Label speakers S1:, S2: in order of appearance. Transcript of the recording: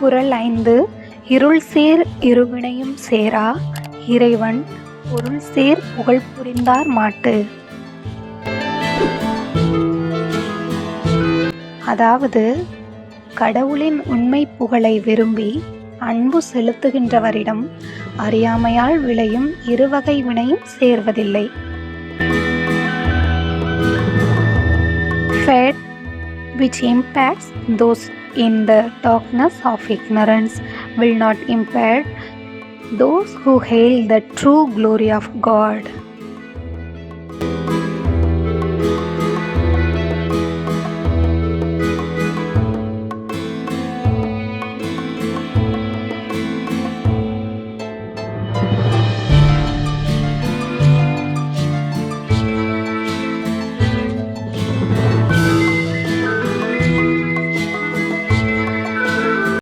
S1: குறள் 5. இருள் சேர் இருவினையும் சேரா இறைவன் பொருள் சேர் புகழ் புரிந்தார் மாட்டு. அதாவது, கடவுளின் உண்மை புகழை விரும்பி அன்பு செலுத்துகின்றவரிடம் அறியாமையால் விளையும் இருவகை வினையும் சேர்வதில்லை. Fate, which impacts those in the darkness of ignorance, will not impair those who hail the true glory of God.